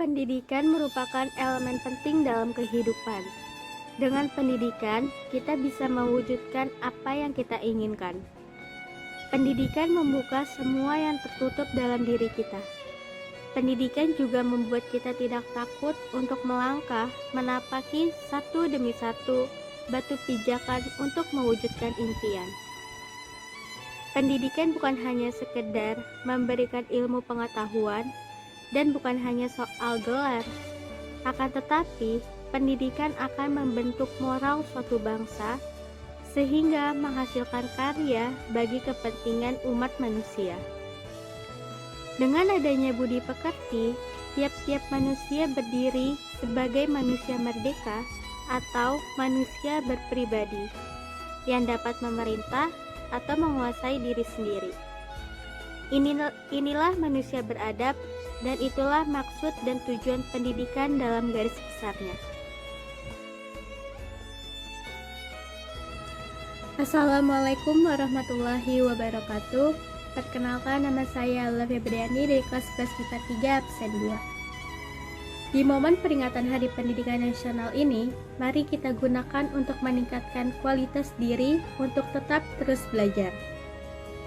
Pendidikan merupakan elemen penting dalam kehidupan. Dengan pendidikan, kita bisa mewujudkan apa yang kita inginkan. Pendidikan membuka semua yang tertutup dalam diri kita. Pendidikan juga membuat kita tidak takut untuk melangkah, menapaki satu demi satu batu pijakan untuk mewujudkan impian. Pendidikan bukan hanya sekedar memberikan ilmu pengetahuan dan bukan hanya soal gelar, akan tetapi pendidikan akan membentuk moral suatu bangsa sehingga menghasilkan karya bagi kepentingan umat manusia. Dengan adanya budi pekerti, tiap-tiap manusia berdiri sebagai manusia merdeka atau manusia berpribadi yang dapat memerintah atau menguasai diri sendiri. Inilah manusia beradab, dan itulah maksud dan tujuan pendidikan dalam garis besarnya. Assalamualaikum warahmatullahi wabarakatuh. Perkenalkan, nama saya Ella Febriani dari kelas 11 MIPA 3 absen 2. Di momen peringatan Hari Pendidikan Nasional ini, mari kita gunakan untuk meningkatkan kualitas diri untuk tetap terus belajar.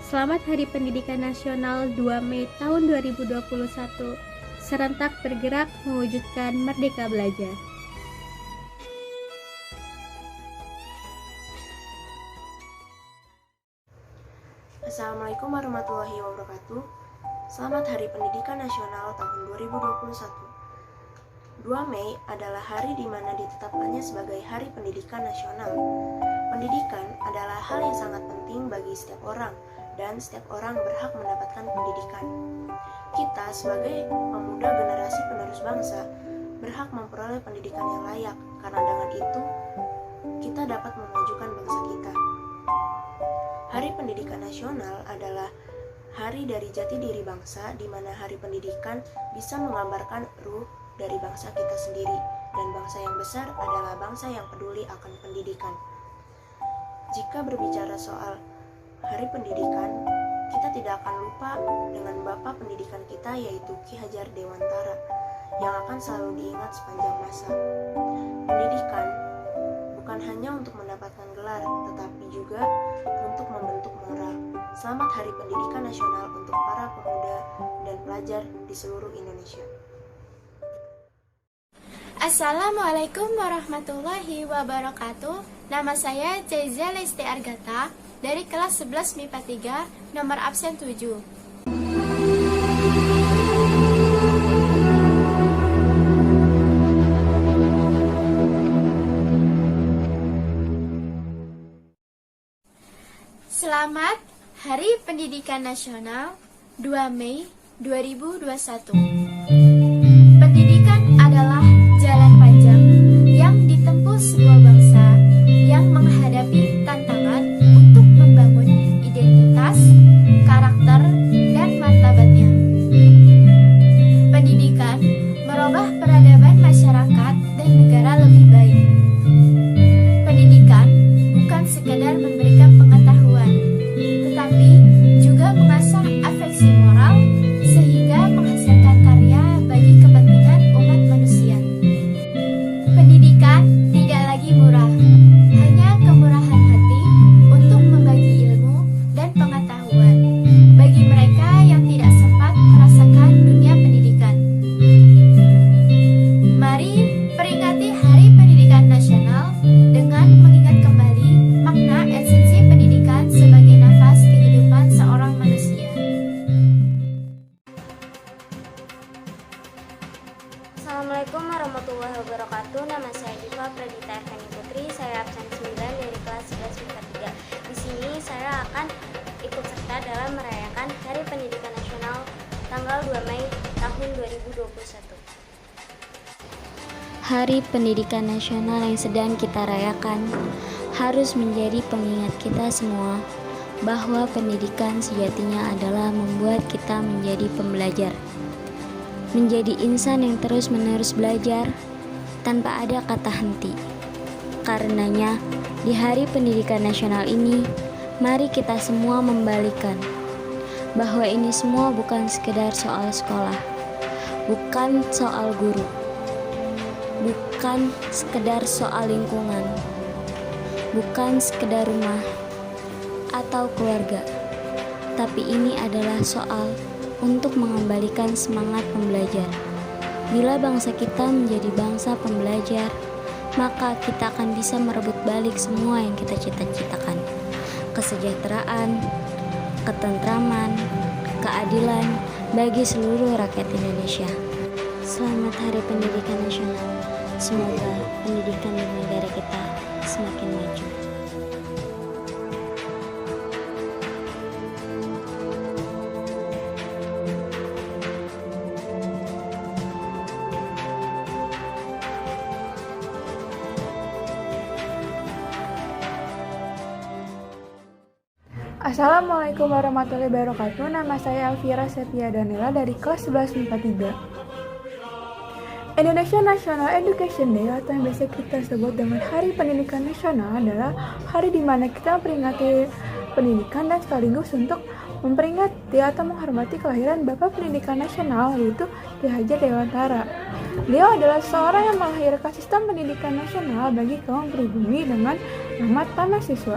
Selamat Hari Pendidikan Nasional 2 Mei tahun 2021, serentak bergerak mewujudkan Merdeka Belajar. Assalamualaikum warahmatullahi wabarakatuh. Selamat Hari Pendidikan Nasional tahun 2021. 2 Mei adalah hari di mana ditetapkannya sebagai Hari Pendidikan Nasional. Pendidikan adalah hal yang sangat penting bagi setiap orang, dan setiap orang berhak mendapatkan pendidikan. Kita sebagai pemuda generasi penerus bangsa berhak memperoleh pendidikan yang layak, karena dengan itu kita dapat memajukan bangsa kita. Hari Pendidikan Nasional adalah hari dari jati diri bangsa, di mana hari pendidikan bisa menggambarkan ruh dari bangsa kita sendiri, dan bangsa yang besar adalah bangsa yang peduli akan pendidikan. Jika berbicara soal Hari Pendidikan, kita tidak akan lupa dengan Bapak Pendidikan kita, yaitu Ki Hajar Dewantara, yang akan selalu diingat sepanjang masa. Pendidikan bukan hanya untuk mendapatkan gelar, tetapi juga untuk membentuk moral. Selamat Hari Pendidikan Nasional untuk para pemuda dan pelajar di seluruh Indonesia. Assalamualaikum warahmatullahi wabarakatuh. Nama saya Ceza Lesti Argata dari kelas 11 MIPA 3 nomor absen 7. Selamat Hari Pendidikan Nasional 2 Mei 2021. Pendidikan adalah jalan panjang yang ditempuh sebuah bangsa yang menghadapi tantangan untuk membangun identitas, karakter, dan martabatnya. Pendidikan merubah peradaban masyarakat dan negara lebih baik. Pendidikan bukan sekadar memberikan pengetahuan, tetapi juga mengasah afeksi moral sehingga menghasilkan karya bagi kepentingan umat manusia. Pendidikan tidak lagi murah, hanya kemurahan hati untuk membagi ilmu dan pengetahuan bagi mereka yang tidak sempat merasakan dunia pendidikan. Mari peringati Hari Pendidikan Nasional dengan mengingat kembali makna esensi pendidikan sebagai nafas kehidupan seorang manusia. Assalamualaikum warahmatullahi wabarakatuh. Nama saya Diva Pradita Ervani Putri. Saya absen 9 dari kelas 11 MIPA 3. Di sini saya akan ikut serta dalam merayakan Hari Pendidikan Nasional tanggal 2 Mei tahun 2021. Hari Pendidikan Nasional yang sedang kita rayakan harus menjadi pengingat kita semua bahwa pendidikan sejatinya adalah membuat kita menjadi pembelajar, menjadi insan yang terus-menerus belajar tanpa ada kata henti. Karenanya, di Hari Pendidikan Nasional ini, mari kita semua membalikan bahwa ini semua bukan sekedar soal sekolah, bukan soal guru, bukan sekedar soal lingkungan, bukan sekedar rumah atau keluarga, tapi ini adalah soal untuk mengembalikan semangat pembelajar. Bila bangsa kita menjadi bangsa pembelajar, maka kita akan bisa merebut balik semua yang kita cita-citakan. Kesejahteraan, ketentraman, keadilan bagi seluruh rakyat Indonesia. Selamat Hari Pendidikan Nasional. Semoga pendidikan di negara kita semakin maju. Assalamualaikum warahmatullahi wabarakatuh. Nama saya Elvira Sepia Danila dari kelas 11 MIPA 3. Indonesia National Education Day atau yang biasa kita sebut dengan Hari Pendidikan Nasional adalah hari di mana kita memperingati pendidikan dan sekaligus untuk memperingati atau menghormati kelahiran Bapak Pendidikan Nasional, yaitu Ki Hajar Dewantara. Beliau adalah seorang yang melahirkan sistem pendidikan nasional bagi kaum pribumi dengan nama Tanah Siswa.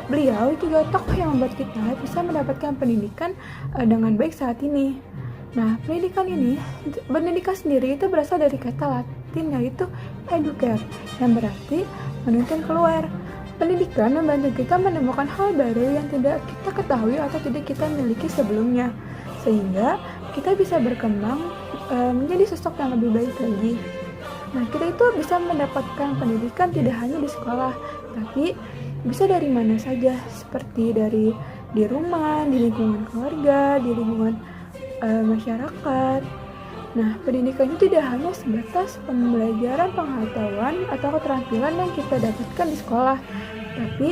Beliau juga tokoh yang membuat kita bisa mendapatkan pendidikan dengan baik saat ini. Nah, pendidikan sendiri itu berasal dari kata Latin yaitu educare, yang berarti menuntun keluar. Pendidikan membantu kita menemukan hal baru yang tidak kita ketahui atau tidak kita miliki sebelumnya, sehingga kita bisa berkembang menjadi sosok yang lebih baik lagi. Nah, kita itu bisa mendapatkan pendidikan tidak hanya di sekolah, tapi bisa dari mana saja, seperti dari di rumah, di lingkungan keluarga, di lingkungan masyarakat. Nah, pendidikan itu tidak hanya sebatas pembelajaran pengetahuan atau keterampilan yang kita dapatkan di sekolah, tapi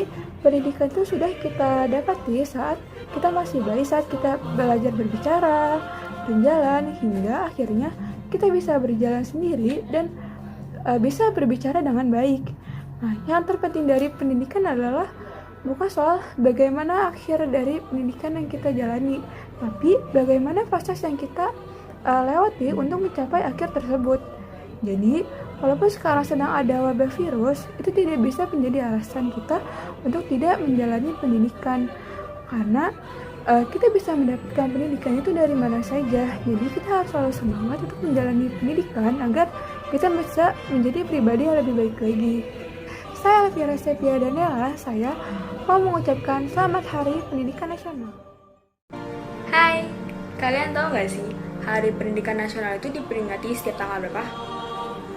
pendidikan itu sudah kita dapati saat kita masih bayi, saat kita belajar berbicara, berjalan, hingga akhirnya kita bisa berjalan sendiri dan bisa berbicara dengan baik. Nah, yang terpenting dari pendidikan adalah bukan soal bagaimana akhir dari pendidikan yang kita jalani, tapi bagaimana proses yang kita lewati untuk mencapai akhir tersebut. Jadi, walaupun sekarang sedang ada wabah virus, itu tidak bisa menjadi alasan kita untuk tidak menjalani pendidikan, karena kita bisa mendapatkan pendidikan itu dari mana saja. Jadi kita harus selalu semangat untuk menjalani pendidikan agar kita bisa menjadi pribadi yang lebih baik lagi. Saya Elvira Sepia Danila, saya mau mengucapkan selamat Hari Pendidikan Nasional. Hai, kalian tahu nggak sih Hari Pendidikan Nasional itu diperingati setiap tanggal berapa?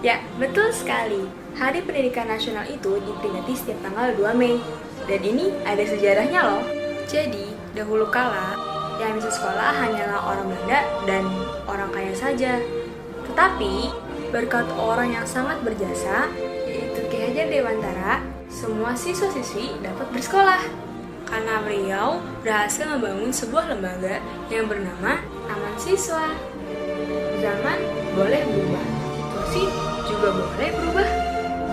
Ya, betul sekali. Hari Pendidikan Nasional itu diperingati setiap tanggal 2 Mei. Dan ini ada sejarahnya loh. Jadi, dahulu kala yang bisa sekolah hanyalah orang Belanda dan orang kaya saja. Tetapi, berkat orang yang sangat berjasa, yaitu Ki Hajar Dewantara, semua siswa-siswi dapat bersekolah. Karena beliau berhasil membangun sebuah lembaga yang bernama Taman Siswa. Zaman boleh berubah, situasi juga boleh berubah,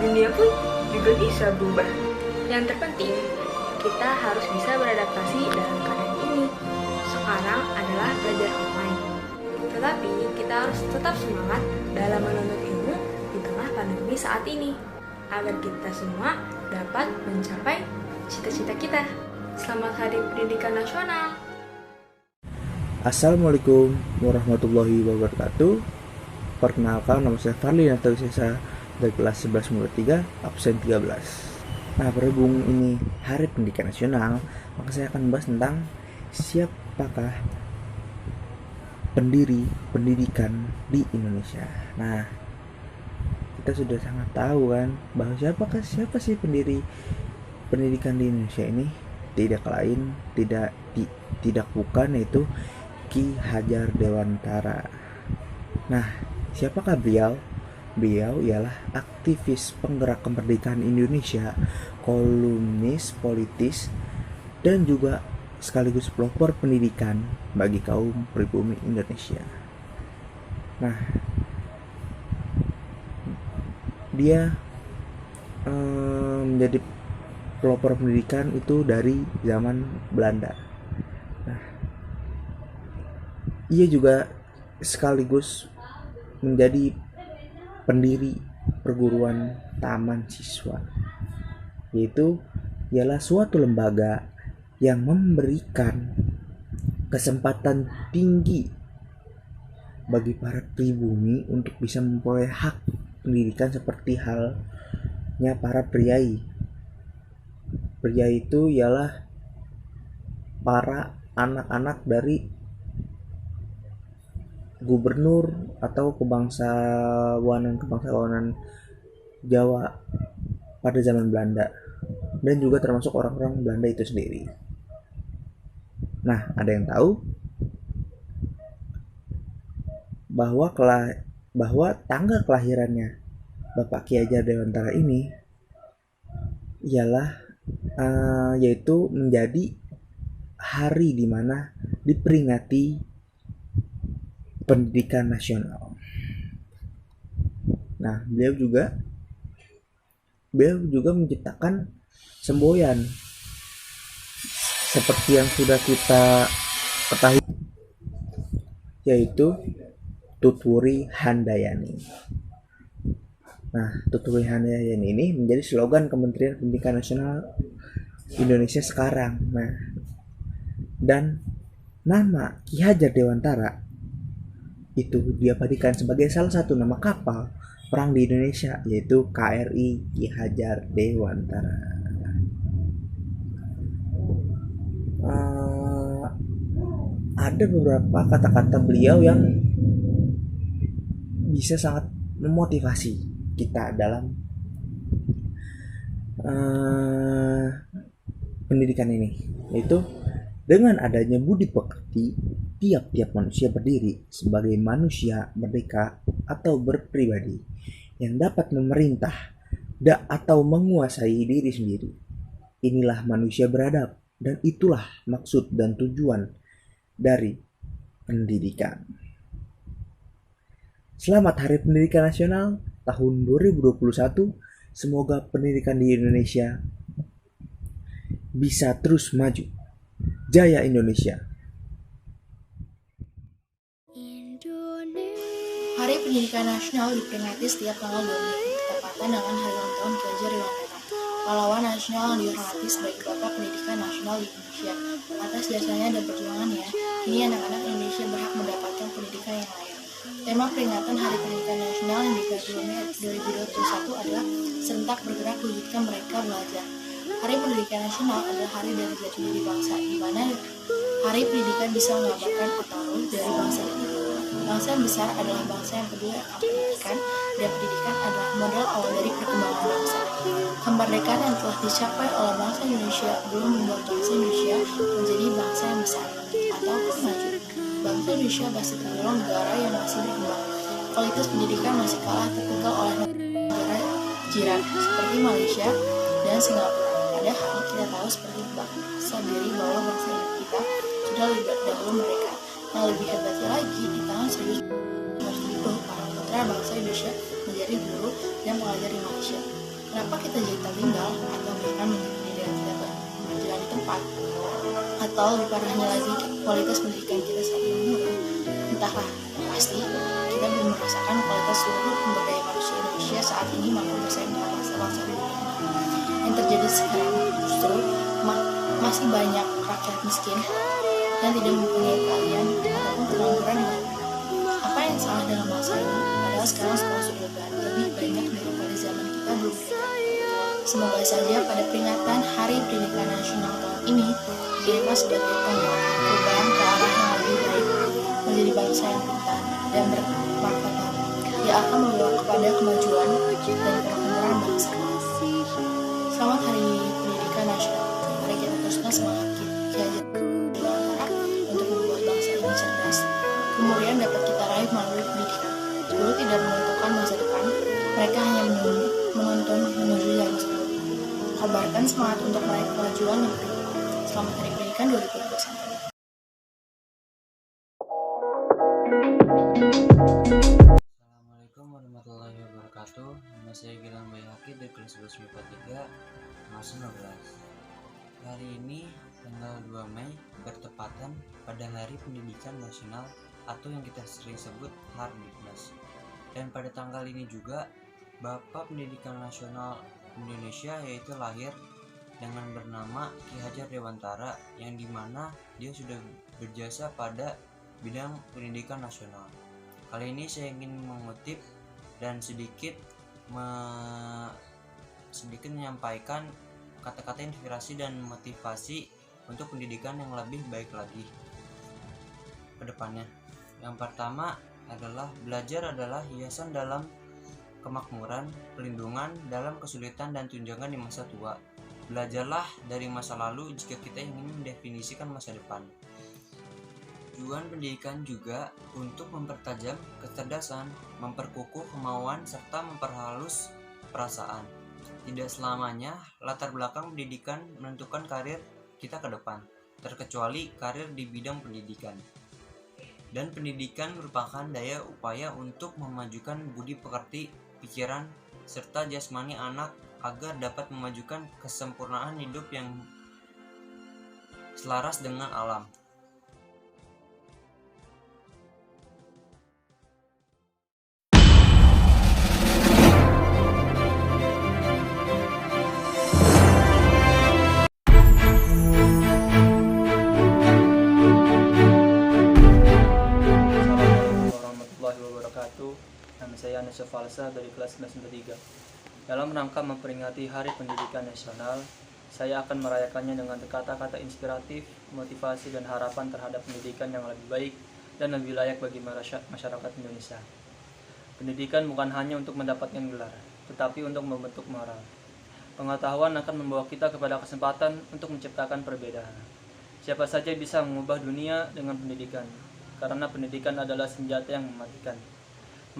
dunia pun juga bisa berubah. Yang terpenting, kita harus bisa beradaptasi dalam keadaan ini. Sekarang adalah belajar online. Tetapi kita harus tetap semangat dalam menuntut ilmu di tengah pandemi saat ini, agar kita semua dapat mencapai cita-cita kita. Selamat Hari Pendidikan Nasional. Assalamualaikum warahmatullahi wabarakatuh. Perkenalkan, nama saya Farli Natawisesa dari kelas 11 MIPA 3, absen 13. Nah, berhubung ini Hari Pendidikan Nasional, maka saya akan membahas tentang siapakah pendiri pendidikan di Indonesia. Nah, kita sudah sangat tahu kan bahwa siapa sih pendiri pendidikan di Indonesia ini? Tidak lain, tidak bukan, yaitu Ki Hajar Dewantara. Nah, siapakah beliau? Beliau ialah aktivis penggerak kemerdekaan Indonesia, kolumnis politis, dan juga sekaligus pelopor pendidikan bagi kaum pribumi Indonesia. Nah, dia menjadi pelopor pendidikan itu dari zaman Belanda. Nah, ia juga sekaligus menjadi pendiri perguruan taman siswa, yaitu ialah suatu lembaga yang memberikan kesempatan tinggi bagi para pribumi untuk bisa memperoleh hak pendidikan seperti halnya para priai. Priai itu ialah para anak-anak dari gubernur atau kebangsawanan Jawa pada zaman Belanda, dan juga termasuk orang-orang Belanda itu sendiri. Nah, ada yang tahu bahwa tanggal kelahirannya Bapak Ki Hajar Dewantara ini ialah yaitu menjadi hari di mana diperingati pendidikan nasional. Nah, beliau juga menciptakan semboyan seperti yang sudah kita ketahui, yaitu Tutwuri Handayani. Nah, Tutwuri Handayani ini menjadi slogan Kementerian Pendidikan Nasional Indonesia sekarang. Nah, dan nama Ki Hajar Dewantara itu diabadikan sebagai salah satu nama kapal perang di Indonesia, yaitu KRI Ki Hajar Dewantara. Ada beberapa kata-kata beliau yang bisa sangat memotivasi kita dalam pendidikan ini, yaitu dengan adanya budi pekerti, tiap-tiap manusia berdiri sebagai manusia merdeka atau berpribadi yang dapat memerintah atau menguasai diri sendiri. Inilah manusia beradab, dan itulah maksud dan tujuan dari pendidikan. Selamat Hari Pendidikan Nasional tahun 2021. Semoga pendidikan di Indonesia bisa terus maju. Jaya Indonesia. Hari Pendidikan Nasional diperingati setiap tanggal 2 Mei, bertepatan dengan hari ulang tahun Ki Hajar Dewantara, pahlawan nasional yang dihormati sebagai Bapak Pendidikan Nasional di Indonesia. Atas jasanya dan perjuangannya, kini anak-anak Indonesia berhak mendapatkan pendidikan yang layak. Tema peringatan Hari Pendidikan Nasional yang digelar 2 Mei 2021 adalah serentak bergerak wujudkan mereka belajar. Hari Pendidikan Nasional adalah hari dari jati diri bangsa, di mana hari pendidikan bisa menggambarkan pengaruh dari bangsa ini. Bangsa yang besar adalah bangsa yang peduli akan pendidikan, dan pendidikan adalah modal awal dari perkembangan bangsa. Kemerdekaan yang telah dicapai oleh bangsa Indonesia belum membuat bangsa Indonesia menjadi bangsa yang besar atau maju. Bangsa Indonesia masih tergolong negara yang masih berkembang. Kualitas pendidikan masih kalah tertinggal oleh negara jiran seperti Malaysia dan Singapura. Padahal kita tahu seperti bangsa diri bahwa bangsa kita sudah lebih dahulu mereka. Yang lebih hebatnya lagi, di tahun 1970 para putra bangsa Indonesia menjadi guru dan mengajar di Malaysia. Kenapa kita jadi tertinggal atau bahkan pendidikan tidak berjalan di tempat? Atau lebih parahnya lagi, kualitas pendidikan kita saat ini menurun? Entahlah, pasti kita belum merasakan kualitas seluruh sumber daya manusia Indonesia saat ini mampu bersaing dengan bangsa-bangsa dunia. Yang terjadi sekarang justru masih banyak rakyat miskin yang tidak mempunyai keahlian ataupun kemampuan yang apa yang salah dalam masa ini? Padahal sekarang sekolah sudah lebih banyak daripada zaman kita belum merdeka. Semoga saja pada peringatan Hari Pendidikan Nasional tahun ini kita sebagai penguat perubahan ke arah yang lebih baik, menjadi bangsa yang pintar dan bermartabat yang akan membawa kepada kemajuan dan kemakmuran bangsa. Selamat Hari Pendidikan Nasional. Mari kita teruskan semangat Ki Hajar Dewantara untuk membuat bangsa ini cerdas. Kemudian dapat kita raih melalui pendidikan. Guru tidak menentukan masa depan, mereka hanya menuntun menuju yang masa depan. Kabarkan semangat untuk meraih kemajuan yang berikut. Selamat Hari Pendidikan 2021. Assalamualaikum warahmatullahi wabarakatuh. Nama saya Gilang Bayhaki dari kelas 11 MIPA 3, kelas 19. Hari ini tanggal 2 Mei bertepatan pada Hari Pendidikan Nasional atau yang kita sering sebut Hardiknas. Dan pada tanggal ini juga Bapak Pendidikan Nasional Indonesia yaitu lahir dengan bernama Ki Hajar Dewantara, yang dimana dia sudah berjasa pada bidang pendidikan nasional. Kali ini saya ingin mengutip dan sedikit menyampaikan kata-kata inspirasi dan motivasi untuk pendidikan yang lebih baik lagi ke depannya. Yang pertama adalah belajar adalah hiasan dalam kemakmuran, perlindungan dalam kesulitan dan tunjangan di masa tua. Belajarlah dari masa lalu jika kita ingin mendefinisikan masa depan. Tujuan pendidikan juga untuk mempertajam kecerdasan, memperkukuh kemauan, serta memperhalus perasaan. Tidak selamanya latar belakang pendidikan menentukan karir kita ke depan, terkecuali karir di bidang pendidikan. Dan pendidikan merupakan daya upaya untuk memajukan budi pekerti, pikiran, serta jasmani anak agar dapat memajukan kesempurnaan hidup yang selaras dengan alam. Assalamualaikum warahmatullahi wabarakatuh. Nama saya Anas Falsa dari kelas 93. Dalam rangka memperingati Hari Pendidikan Nasional, saya akan merayakannya dengan kata-kata inspiratif, motivasi, dan harapan terhadap pendidikan yang lebih baik dan lebih layak bagi masyarakat Indonesia. Pendidikan bukan hanya untuk mendapatkan gelar, tetapi untuk membentuk moral. Pengetahuan akan membawa kita kepada kesempatan untuk menciptakan perbedaan. Siapa saja bisa mengubah dunia dengan pendidikan, karena pendidikan adalah senjata yang mematikan.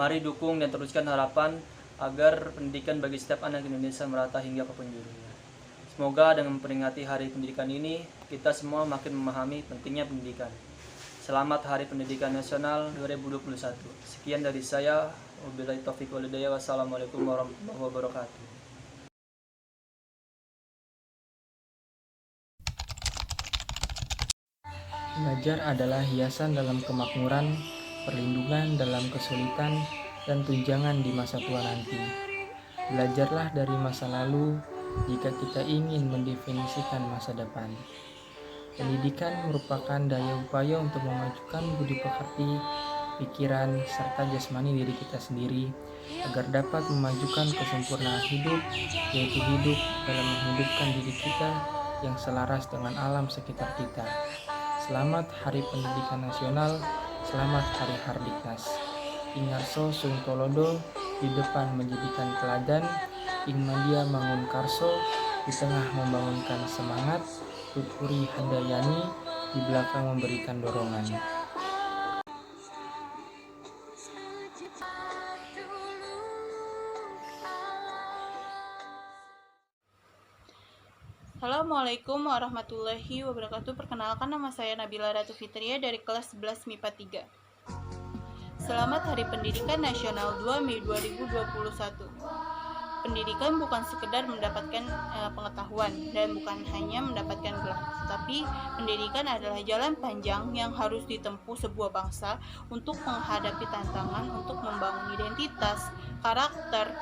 Mari dukung dan teruskan harapan agar pendidikan bagi setiap anak Indonesia merata hingga ke penjurunya. Semoga dengan memperingati Hari Pendidikan ini, kita semua makin memahami pentingnya pendidikan. Selamat Hari Pendidikan Nasional 2021. Sekian dari saya. Wabillahi taufiq wal hidayah. Wassalamualaikum warahmatullahi wabarakatuh. Belajar adalah hiasan dalam kemakmuran, perlindungan dalam kesulitan, dan tunjangan di masa tua nanti. Belajarlah dari masa lalu jika kita ingin mendefinisikan masa depan. Pendidikan merupakan daya upaya untuk memajukan budi pekerti, pikiran, serta jasmani diri kita sendiri agar dapat memajukan kesempurnaan hidup, yaitu hidup dalam menghidupkan diri kita yang selaras dengan alam sekitar kita. Selamat Hari Pendidikan Nasional, selamat Hari Hardiknas. Ingarso Sung Tolodo di depan menjadikan teladan, Ingmadia Mangun Karso di tengah membangunkan semangat, Tuturi Handayani di belakang memberikan dorongan. Assalamualaikum warahmatullahi wabarakatuh. Perkenalkan, nama saya Nabila Ratu Fitria dari kelas 11 MIPA 3. Selamat Hari Pendidikan Nasional 2 Mei 2021. Pendidikan bukan sekedar mendapatkan pengetahuan dan bukan hanya mendapatkan gelar, tapi pendidikan adalah jalan panjang yang harus ditempuh sebuah bangsa untuk menghadapi tantangan untuk membangun identitas, karakter,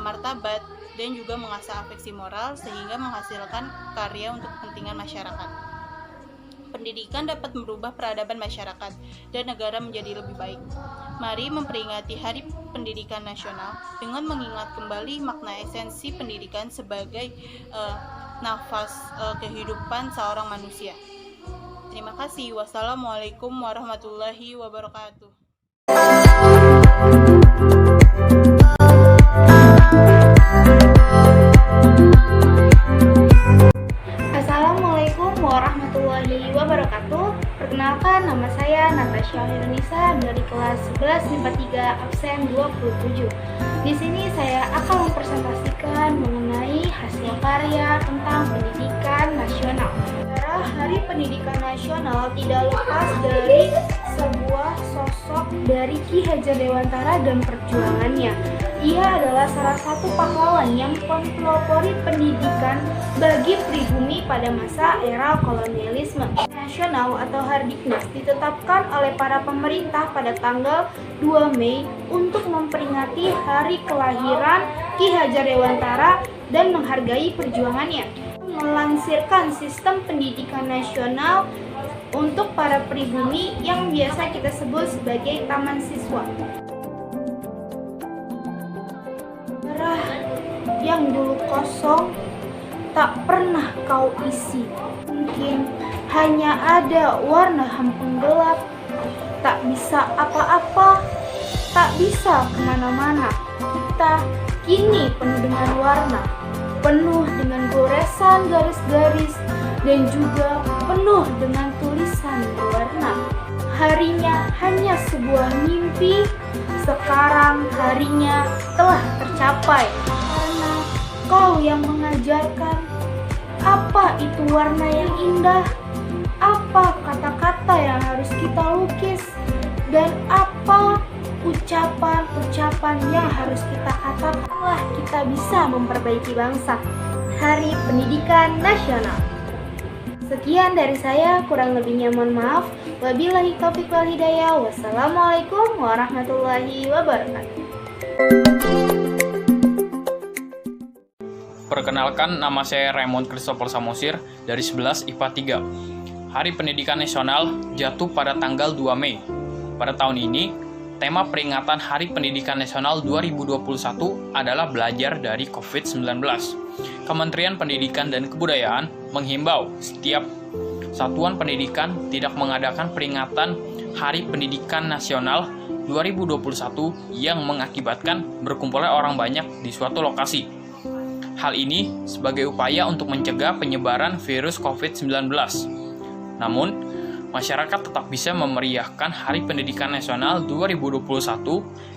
martabat, dan juga mengasah afeksi moral sehingga menghasilkan karya untuk kepentingan masyarakat. Pendidikan dapat merubah peradaban masyarakat dan negara menjadi lebih baik. Mari memperingati Hari Pendidikan Nasional dengan mengingat kembali makna esensi pendidikan sebagai nafas kehidupan seorang manusia. Terima kasih. Wassalamualaikum warahmatullahi wabarakatuh. Assalamualaikum warahmatullahi wabarakatuh. Perkenalkan, nama saya Natasha Hirnisa dari kelas 11 MIPA 3 absen 27. Di sini saya akan mempresentasikan mengenai hasil karya tentang pendidikan nasional. Hari Pendidikan Nasional tidak lepas dari sebuah sosok dari Ki Hajar Dewantara dan perjuangannya. Ia adalah salah satu pahlawan yang mempelopori pendidikan bagi pribumi pada masa era kolonialisme. Nasional atau Hardiknas ditetapkan oleh para pemerintah pada tanggal 2 Mei untuk memperingati hari kelahiran Ki Hajar Dewantara dan menghargai perjuangannya. Melansirkan sistem pendidikan nasional untuk para pribumi yang biasa kita sebut sebagai taman siswa. Darah yang dulu kosong tak pernah kau isi. Mungkin hanya ada warna hampung gelap. Tak bisa apa-apa, tak bisa kemana-mana. Kita kini penuh dengan warna, penuh dengan goresan garis-garis, dan juga penuh dengan tulisan berwarna. Harinya hanya sebuah mimpi, sekarang harinya telah tercapai. Karena kau yang mengajarkan apa itu warna yang indah, apa kata-kata yang harus kita lukis, dan apa ucapan-ucapan yang harus kita katakan. Kita bisa memperbaiki bangsa. Hari Pendidikan Nasional. Sekian dari saya, kurang lebihnya mohon maaf. Wabillahi taufiq wal hidayah. Wassalamualaikum warahmatullahi wabarakatuh. Perkenalkan, nama saya Raymond Christopher Samosir dari 11 IPA 3. Hari Pendidikan Nasional jatuh pada tanggal 2 Mei. Pada tahun ini, tema peringatan Hari Pendidikan Nasional 2021 adalah belajar dari COVID-19. Kementerian Pendidikan dan Kebudayaan menghimbau setiap satuan pendidikan tidak mengadakan peringatan Hari Pendidikan Nasional 2021 yang mengakibatkan berkumpulnya orang banyak di suatu lokasi. Hal ini sebagai upaya untuk mencegah penyebaran virus COVID-19. Namun, masyarakat tetap bisa memeriahkan Hari Pendidikan Nasional 2021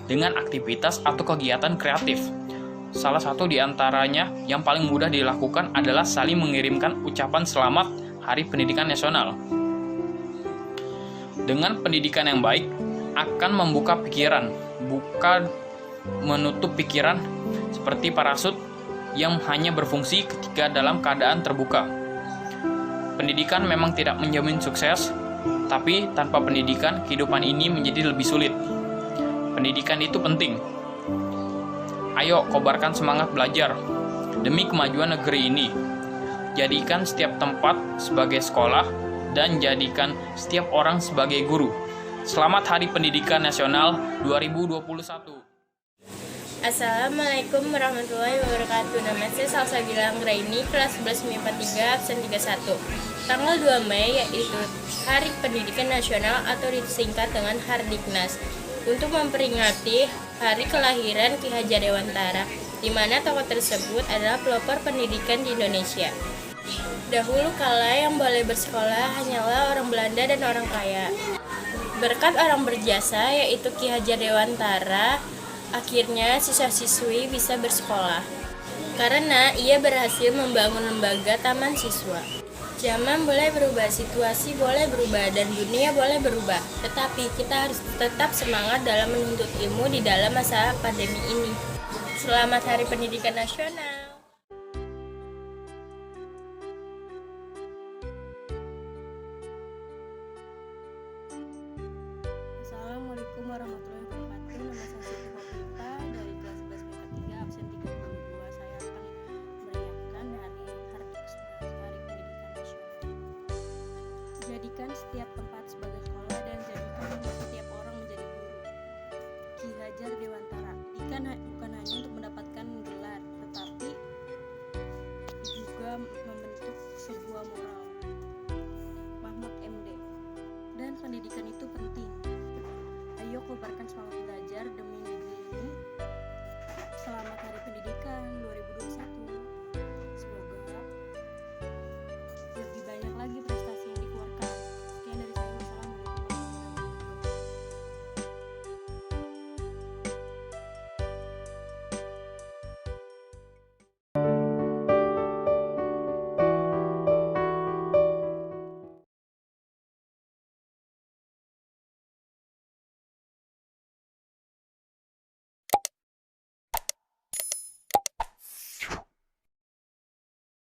dengan aktivitas atau kegiatan kreatif. Salah satu di antaranya yang paling mudah dilakukan adalah saling mengirimkan ucapan selamat Hari Pendidikan Nasional. Dengan pendidikan yang baik akan membuka pikiran, bukan menutup pikiran seperti parasut yang hanya berfungsi ketika dalam keadaan terbuka. Pendidikan memang tidak menjamin sukses, tapi tanpa pendidikan, kehidupan ini menjadi lebih sulit. Pendidikan itu penting. Ayo, kobarkan semangat belajar demi kemajuan negeri ini. Jadikan setiap tempat sebagai sekolah dan jadikan setiap orang sebagai guru. Selamat Hari Pendidikan Nasional 2021. Assalamualaikum warahmatullahi wabarakatuh. Nama saya Salsabila Anggraini, kelas 11 MIPA 3, absen 31. Tanggal 2 Mei yaitu Hari Pendidikan Nasional atau disingkat dengan Hardiknas, untuk memperingati hari kelahiran Ki Hajar Dewantara, di mana tokoh tersebut adalah pelopor pendidikan di Indonesia. Dahulu kala yang boleh bersekolah hanyalah orang Belanda dan orang kaya. Berkat orang berjasa yaitu Ki Hajar Dewantara, akhirnya siswa-siswi bisa bersekolah karena ia berhasil membangun lembaga taman siswa. Zaman boleh berubah, situasi boleh berubah, dan dunia boleh berubah. Tetapi kita harus tetap semangat dalam menuntut ilmu di dalam masa pandemi ini. Selamat Hari Pendidikan Nasional.